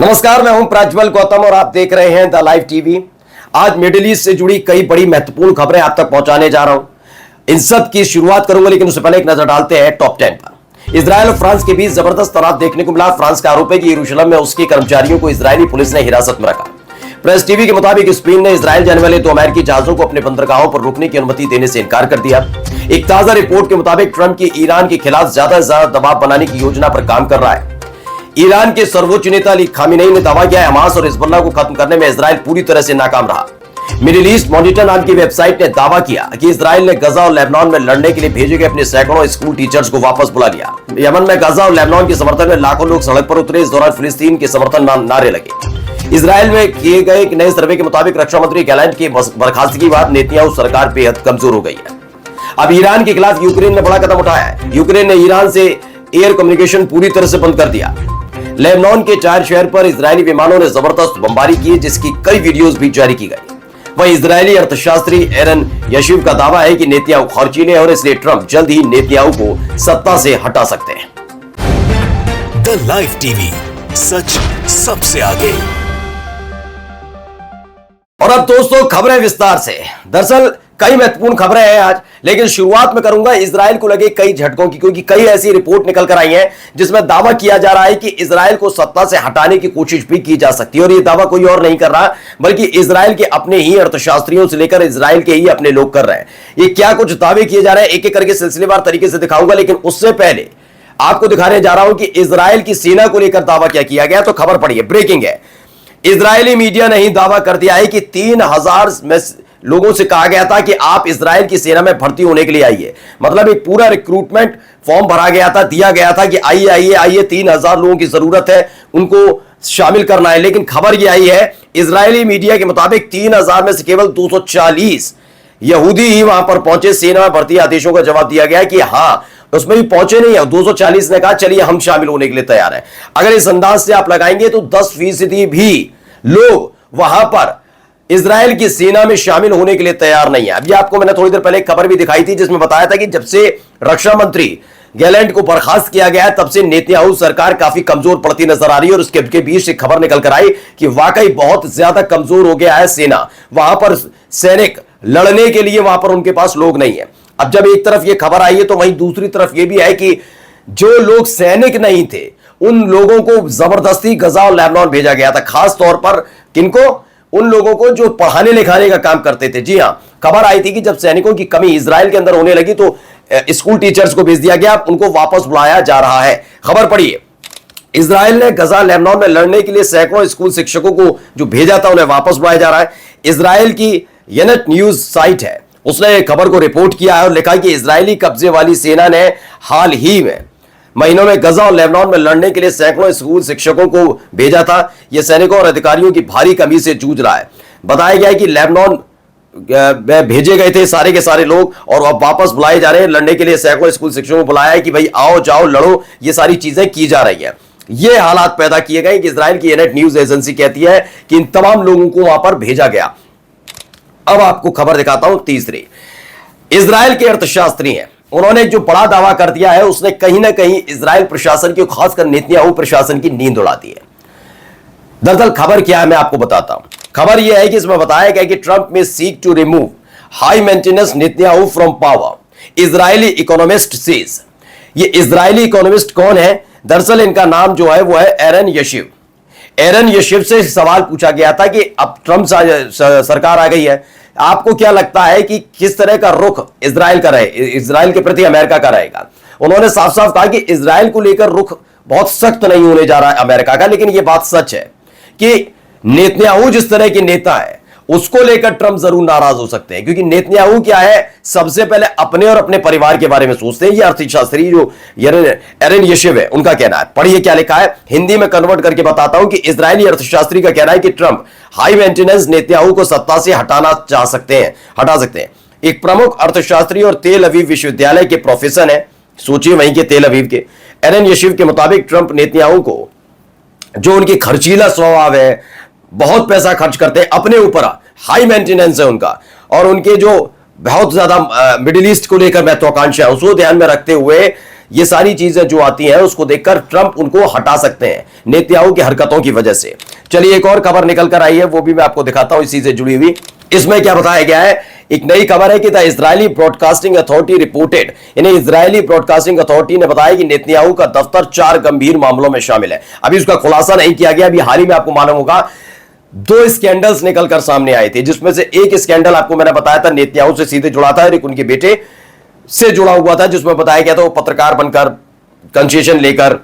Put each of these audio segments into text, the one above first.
नमस्कार, मैं हूं प्रज्वल गौतम और आप देख रहे हैं द लाइव टीवी। आज मिडिल ईस्ट से जुड़ी कई बड़ी महत्वपूर्ण खबरें आप तक पहुंचाने जा रहा हूं। इन सब की शुरुआत करूंगा, लेकिन उससे पहले एक नजर डालते हैं टॉप 10 पर। इजरायल और फ्रांस के बीच जबरदस्त तनाव देखने को मिला। फ्रांस का आरोप है कि यरूशलेम में उसके कर्मचारियों को इजरायली पुलिस ने हिरासत में रखा। प्रेस टीवी के मुताबिक स्पेन ने इजरायल जाने वाले 2 अमेरिकी जहाजों को अपने बंदरगाहों पर रुकने की अनुमति देने से इनकार कर दिया। एक ताजा रिपोर्ट के मुताबिक ट्रंप की ईरान के खिलाफ ज्यादा से ज्यादा दबाव बनाने की योजना पर काम कर रहा है। ईरान के सर्वोच्च नेता अली खामेनेई ने दावा किया है हमास और हिजबुल्लाह को खत्म करने में इजरायल पूरी तरह से नाकाम रहा। मिडिल ईस्ट मॉनिटर नाम की वेबसाइट ने दावा किया कि इजरायल ने गजा और लेबनान में लड़ने के लिए भेजे गए अपने सैकड़ों स्कूल टीचर्स को वापस बुला लिया। यमन में गजा और लेबनान के समर्थन में लाखों लोग सड़क पर उतरे। इस दौरान फिलिस्तीन के समर्थन नारे लगे। इजरायल में किए गए एक नए सर्वे के मुताबिक रक्षा मंत्री गैलेंट की बर्खास्तगी के बाद नेतन्याहू सरकार बेहद कमजोर हो गई है। अब ईरान के खिलाफ यूक्रेन ने बड़ा कदम उठाया है। यूक्रेन ने ईरान से एयर कम्युनिकेशन पूरी तरह से बंद कर दिया। लेबनान के 4 शहर पर इजरायली विमानों ने जबरदस्त बमबारी की, जिसकी कई वीडियोस भी जारी की गई। वहीं इजरायली अर्थशास्त्री एरन यशीव का दावा है कि नेतन्याहू खर्चीले हैं और इसलिए ट्रंप जल्द ही नेतन्याहू को सत्ता से हटा सकते हैं। द लाइव टीवी, सच सबसे आगे। और अब दोस्तों खबरें विस्तार से। दरअसल कई महत्वपूर्ण खबरें हैं आज, लेकिन शुरुआत में करूंगा इजरायल को लगे कई झटकों की, क्योंकि कई ऐसी रिपोर्ट निकल कर आई हैं जिसमें दावा किया जा रहा है कि इजरायल को सत्ता से हटाने की कोशिश भी की जा सकती है। और यह दावा कोई और नहीं कर रहा, बल्कि इजरायल के अपने ही अर्थशास्त्रियों से लेकर इजरायल के ही अपने लोग कर रहे हैं। ये क्या कुछ दावे किए जा रहे हैं, एक एक करके सिलसिलेवार तरीके से दिखाऊंगा, लेकिन उससे पहले आपको दिखाने जा रहा हूं कि इजरायल की सेना को लेकर दावा क्या किया गया। तो खबर पढ़िए, ब्रेकिंग है। इजरायली मीडिया ने ही दावा कर दिया है कि 3000 में लोगों से कहा गया था कि आप इजरायल की सेना में भर्ती होने के लिए आइए। मतलब एक पूरा रिक्रूटमेंट फॉर्म भरा गया था, दिया गया था कि आइए आइए आइए, 3000 लोगों की जरूरत है, उनको शामिल करना है। लेकिन खबर यह आई है इजरायली मीडिया के मुताबिक 3000 में से केवल 240 यहूदी ही वहां पर पहुंचे। सेना में भर्ती आदेशों का जवाब दिया गया कि हां, उसमें भी पहुंचे नहीं है। 240 ने कहा चलिए हम शामिल होने के लिए तैयार हैं। अगर इस अंदाज से आप लगाएंगे तो 10% भी लोग वहां पर इजरायल की सेना में शामिल होने के लिए तैयार नहीं है। अभी आपको मैंने थोड़ी देर पहले एक खबर भी दिखाई थी जिसमें बताया था कि जब से रक्षा मंत्री गैलेंट को बर्खास्त किया गया है तब से नेतन्याहू सरकार काफी कमजोर पड़ती नजर आ रही है। और उसके बीच से खबर निकल कर आई कि वाकई बहुत ज्यादा कमजोर हो गया है सेना। वहां पर सैनिक लड़ने के लिए वहां पर उनके पास लोग नहीं है। अब जब एक तरफ यह खबर आई है तो वहीं दूसरी तरफ यह भी है कि जो लोग सैनिक नहीं थे उन लोगों को जबरदस्ती गजा और लेबनान भेजा गया था। खास तौर पर किनको? उन लोगों को जो पढ़ाने लिखाने का काम करते थे। जी हां, खबर आई थी कि जब सैनिकों की कमी इजरायल के अंदर होने लगी तो स्कूल टीचर्स को भेज दिया गया, उनको वापस बुलाया जा रहा है। खबर पढ़िए, इजरायल ने गजा लेबनान में लड़ने के लिए सैकड़ों स्कूल शिक्षकों को जो भेजा था उन्हें वापस बुलाया जा रहा है। इजरायल की येनेट न्यूज साइट है, उसने खबर को रिपोर्ट किया है और लिखा कि इजरायली कब्जे वाली सेना ने हाल ही में महीनों में गजा और लेबनान में लड़ने के लिए सैकड़ों स्कूल शिक्षकों को भेजा था। यह सैनिकों और अधिकारियों की भारी कमी से जूझ रहा है। बताया गया है कि लेबनान में भेजे गए थे सारे के सारे लोग और अब वापस बुलाए जा रहे हैं लड़ने के लिए। सैकड़ों स्कूल शिक्षकों को बुलाया है कि भाई आओ जाओ लड़ो, ये सारी चीजें की जा रही है। ये हालात पैदा किए गए कि इजरायल की येनेट न्यूज एजेंसी कहती है कि इन तमाम लोगों को वहां पर भेजा गया। अब आपको खबर दिखाता हूं तीसरी। इजरायल के अर्थशास्त्री हैं, उन्होंने जो बड़ा दावा कर दिया है उसने कहीं ना कहीं इजरायल प्रशासन की, खासकर नेतन्याहू प्रशासन की नींद उड़ा दी है। दरअसल खबर क्या है मैं आपको बताता हूं। खबर यह है कि इसमें बताया गया कि Trump may seek to remove high maintenance Netanyahu from power, Israeli economist says. ये इजरायली इकोनॉमिस्ट कौन है? दरअसल इनका नाम जो है वो है एरन यशीव। एरन यशीव से सवाल पूछा गया था कि अब ट्रंप सरकार आ गई है, आपको क्या लगता है कि किस तरह का रुख इजरायल का रहे, इजरायल के प्रति अमेरिका का रहेगा। उन्होंने साफ साफ कहा कि इजरायल को लेकर रुख बहुत सख्त नहीं होने जा रहा है अमेरिका का, लेकिन यह बात सच है कि नेतन्याहू जिस तरह के नेता है उसको लेकर ट्रंप जरूर नाराज हो सकते हैं, क्योंकि नेतन्याहू क्या है, सबसे पहले अपने और अपने परिवार के बारे में सोचते हैं। ये अर्थशास्त्री जो एरन यशीव है उनका कहना है। पढ़िए क्या लिखा है, हिंदी में कन्वर्ट करके बताता हूं कि इजरायली अर्थशास्त्री का कहना है कि ट्रंप हाई मेंटेनेंस नेतन्याहू को सत्ता से हटा सकते हैं। एक प्रमुख अर्थशास्त्री और तेल अवीव विश्वविद्यालय के प्रोफेसर है, सोचिए वहीं के तेल अवीव के। एरन यशीव के मुताबिक ट्रंप नेतन्याहू को, जो उनकी खर्चीला स्वभाव है, बहुत पैसा खर्च करते हैं अपने ऊपर, हाई मेंटेनेंस है उनका, और उनके जो बहुत ज्यादा मिडिल ईस्ट को लेकर महत्वाकांक्षा है उसको ध्यान में रखते हुए ये सारी चीजें जो आती हैं उसको देखकर ट्रंप उनको हटा सकते हैं नेतन्याहू की हरकतों की वजह से। चलिए एक और खबर निकल कर आई है, वो भी मैं आपको दिखाता हूं इसी से जुड़ी हुई। इसमें क्या बताया गया है, एक नई खबर है कि the Israeli broadcasting authority reported, यानी इजरायली ब्रॉडकास्टिंग अथॉरिटी ने बताया कि नेतन्याहू का दफ्तर 4 गंभीर मामलों में शामिल है। अभी उसका खुलासा नहीं किया गया। अभी हाल ही में आपको मालूम होगा 2 स्कैंडल्स निकलकर सामने आए थे, जिसमें से एक स्कैंडल आपको मैंने बताया था नेतन्याहू से सीधे जुड़ा था और एक उनके बेटे से जुड़ा हुआ था, जिसमें बताया गया था वो पत्रकार बनकर कंसेशन लेकर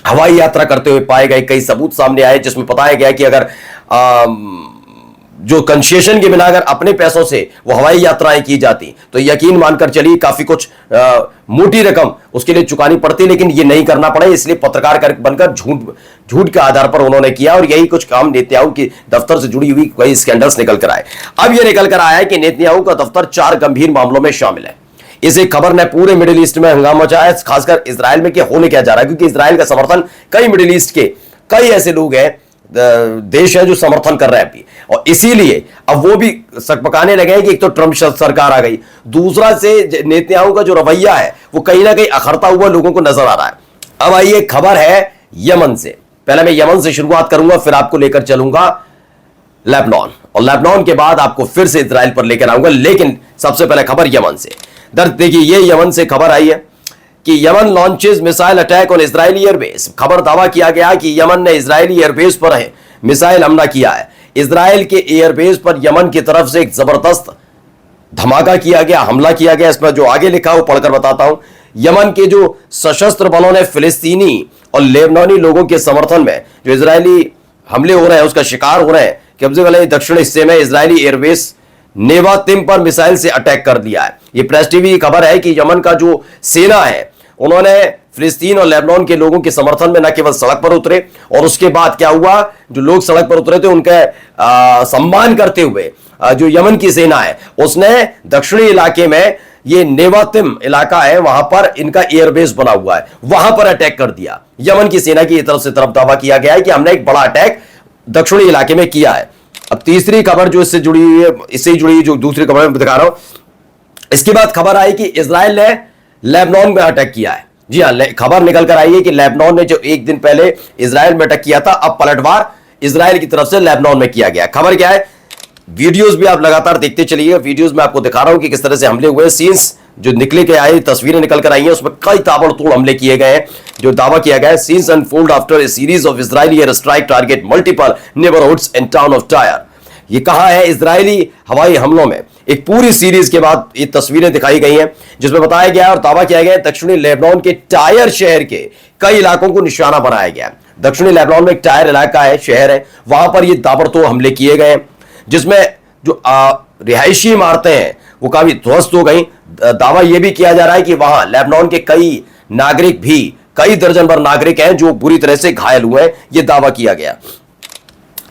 हवाई यात्रा करते हुए पाए गए। कई सबूत सामने आए जिसमें बताया गया कि अगर जो कंसेशन के बिना अगर अपने पैसों से वो हवाई यात्राएं की जाती तो यकीन मानकर चलिए काफी कुछ मोटी रकम उसके लिए चुकानी पड़ती, लेकिन ये नहीं करना पड़ा, इसलिए पत्रकार बनकर झूठ के आधार पर उन्होंने किया और यही कुछ काम नेतन्याहू के दफ्तर से जुड़ी हुई कई स्कैंडल्स निकल कर आए। अब यह निकल कर आया है कि नेतन्याहू का दफ्तर 4 गंभीर मामलों में शामिल है। इस एक खबर ने पूरे मिडिल ईस्ट में हंगामा मचाया, खासकर इजराइल में क्या होने क्या जा रहा है, क्योंकि इजराइल का समर्थन कई मिडिल ईस्ट के कई ऐसे लोग हैं, देश है जो समर्थन कर रहे हैं अभी, और इसीलिए अब वो भी सकपकाने लगे हैं कि एक तो ट्रंप सरकार आ गई, दूसरा से नेतन्याहू का जो रवैया है वो कहीं ना कहीं अखरता हुआ लोगों को नजर आ रहा है। अब आइए खबर है यमन से। पहले मैं यमन से शुरुआत करूंगा, फिर आपको लेकर चलूंगा लेबनान, और लेबनान के बाद आपको फिर से इजराइल पर लेकर आऊंगा, लेकिन सबसे पहले खबर यमन से। दर्द देखिए, ये यमन से खबर आई है कि Yemen launches missile attack on Israeli airbase. खबर दावा किया गया कि यमन ने इजरायली एयरबेस पर मिसाइल हमला किया है। इजराइल के एयरबेस पर यमन की तरफ से एक जबरदस्त धमाका किया गया, हमला किया गया। इसमें जो आगे लिखा वो पढ़कर बताता हूं। यमन के जो सशस्त्र बलों ने फिलिस्तीनी और लेबनानी लोगों के समर्थन में जो इजरायली हमले हो रहे हैं उसका शिकार हो रहे हैं, कब्जे वाले दक्षिण हिस्से में इजरायली एयरबेस नेवातिम पर मिसाइल से अटैक कर दिया है। ये प्रेस टीवी की खबर है कि यमन का जो सेना है उन्होंने फिलिस्तीन और लेबनान के लोगों के समर्थन में न केवल सड़क पर उतरे, और उसके बाद क्या हुआ, जो लोग सड़क पर उतरे थे उनका सम्मान करते हुए जो यमन की सेना है उसने दक्षिणी इलाके में, ये नेवातिम इलाका है, वहां पर इनका एयरबेस बना हुआ है, वहां पर अटैक कर दिया। यमन की सेना की तरफ से दावा किया गया है कि हमने एक बड़ा अटैक दक्षिणी इलाके में किया है। अब तीसरी खबर जो इससे जुड़ी हुई है, इससे जुड़ी जो दूसरी खबर मैं दिखा रहा हूं, इसके बाद खबर आई कि इजराइल ने लेबनान में अटैक किया है। जी हां, खबर निकल कर आई है कि लेबनान ने जो एक दिन पहले इजराइल में अटैक किया था, अब पलटवार इजराइल की तरफ से लेबनान में किया गया। खबर क्या है, वीडियोस भी आप लगातार देखते चलिए। वीडियोस में आपको दिखा रहा हूं कि किस तरह से हमले हुए, सीन्स जो निकले के आए, तस्वीरें निकल कर आई हैं, उसमें कई ताबड़तोड़ हमले किए गए हैं। जो दावा किया गया है, scenes unfold after a series of Israeli air strike target multiple neighbourhoods in town of tyre. ये कहा है इजरायली हवाई हमलों में एक पूरी सीरीज के बाद ये तस्वीरें दिखाई गई हैं, जिसमें बताया गया और दावा किया गया दक्षिणी लेबनान के टायर शहर के कई इलाकों को निशाना बनाया गया। दक्षिणी लेबनान में एक टायर इलाका है, शहर है, वहां पर ये ताबड़तोड़ हमले किए गए, जिसमें जो रिहायशी इमारतें हैं वो काफी ध्वस्त हो गई। दावा यह भी किया जा रहा है कि वहां लेबनान के कई नागरिक भी, कई दर्जन भर नागरिक हैं जो बुरी तरह से घायल हुए हैं, यह दावा किया गया।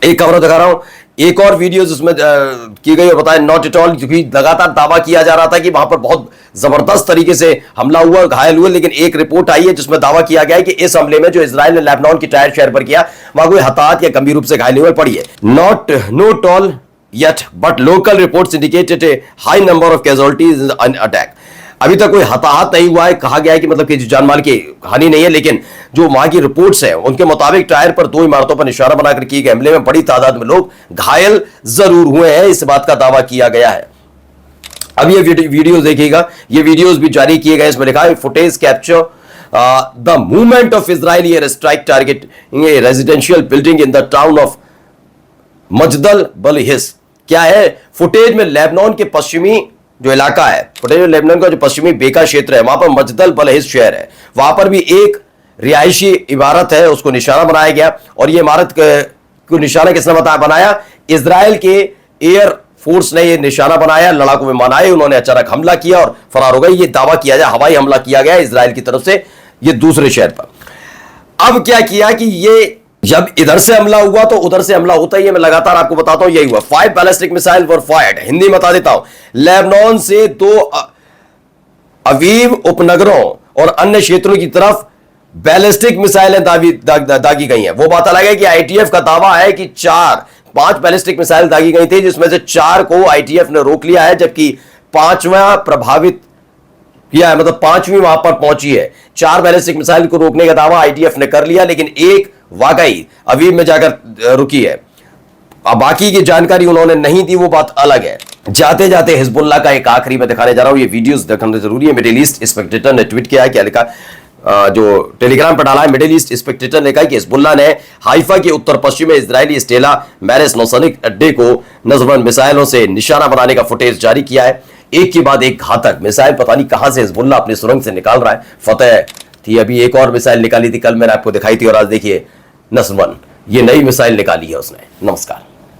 एक खबर दिखा रहा हूं, एक और वीडियो जिसमें की गई है, बताया नॉट एट ऑल, क्योंकि लगातार दावा किया जा रहा था कि वहां पर बहुत जबरदस्त तरीके से हमला हुआ, घायल हुए, लेकिन एक रिपोर्ट आई है जिसमें दावा किया गया है कि इस हमले में जो इजराइल ने लेबनान की टायर शहर पर किया वहां कोई हताहत या गंभीर रूप से घायल हुए पड़ी है। Not all yet but local reports indicated a high number of casualties in the attack। अभी तक कोई हताहत नहीं हुआ है, कहा गया है कि मतलब कि जानमाल की हानि नहीं है, लेकिन जो वहां की रिपोर्ट्स हैं उनके मुताबिक टायर पर 2 इमारतों पर निशाना बनाकर किए गए हमले में बड़ी तादाद में लोग घायल जरूर हुए हैं, इस बात का दावा किया गया है। अब ये वीडियोस देखिएगा, ये वीडियोस भी जारी किए गए, इसमें लिखा है footage capture the movement of Israeli air strike target in a residential building in the town of Majdal Balhis. क्या है, फुटेज में लेबनान के पश्चिमी जो इलाका है, फुटेज में लेबनान का जो पश्चिमी बेका क्षेत्र है, वहां पर मजदल बलहिस शहर है, वहां पर भी एक रिहायशी इमारत है, उसको निशाना बनाया गया। और ये इमारत को निशाना किसने बनाया, इजराइल के एयर फोर्स ने ये निशाना बनाया, लड़ाकू विमान आए, उन्होंने अचानक हमला किया और फरार हो गए। ये दावा किया जाए हवाई हमला किया गया इजराइल की तरफ से ये दूसरे शहर पर। अब क्या किया कि ये जब इधर से हमला हुआ तो उधर से हमला होता ही है, मैं लगातार आपको बताता हूं यही हुआ। 5 बैलिस्टिक मिसाइल वर फायर्ड, हिंदी में बता देता हूं, लेबनान से 2 अवीव उपनगरों और अन्य क्षेत्रों की तरफ बैलिस्टिक मिसाइलें दागी गई हैं। वो बात अलग है कि आईटीएफ का दावा है कि 5 बैलिस्टिक मिसाइल दागी गई थी, जिसमें से 4 को आईटीएफ ने रोक लिया है, जबकि 5वां प्रभावित किया है, मतलब 5वीं वहां पर पहुंची है। 4 बैलिस्टिक मिसाइल को रोकने का दावा आईडीएफ ने कर लिया, लेकिन एक वाकई अवीव में जाकर रुकी है। अब बाकी की जानकारी उन्होंने नहीं दी, वो बात अलग है। जाते जाते हिजबुल्लाह का एक आखिरी में दिखाने जा रहा हूं, ये वीडियोस दिखाना जरूरी है। मिडिल ईस्ट स्पेक्टेटर ने ट्वीट किया है, क्या लिखा, जो टेलीग्राम पर डाला है। मिडिल ईस्ट स्पेक्टेटर ने कहा कि हिजबुल्लाह ने हाइफा के उत्तर पश्चिम में इजरायली स्टेला मैरिस नौसैनिक अड्डे को नजरबंद मिसाइलों से निशाना बनाने का फुटेज जारी किया है। एक के बाद एक घातक मिसाइल पता नहीं कहां से हिजबुल्लाह अपनी सुरंग से निकाल रहा है। फतेह थी, अभी एक और मिसाइल निकाली थी, कल मैंने आपको दिखाई थी, और आज देखिए नसरबंद, ये नई मिसाइल निकाली है उसने। नमस्कार।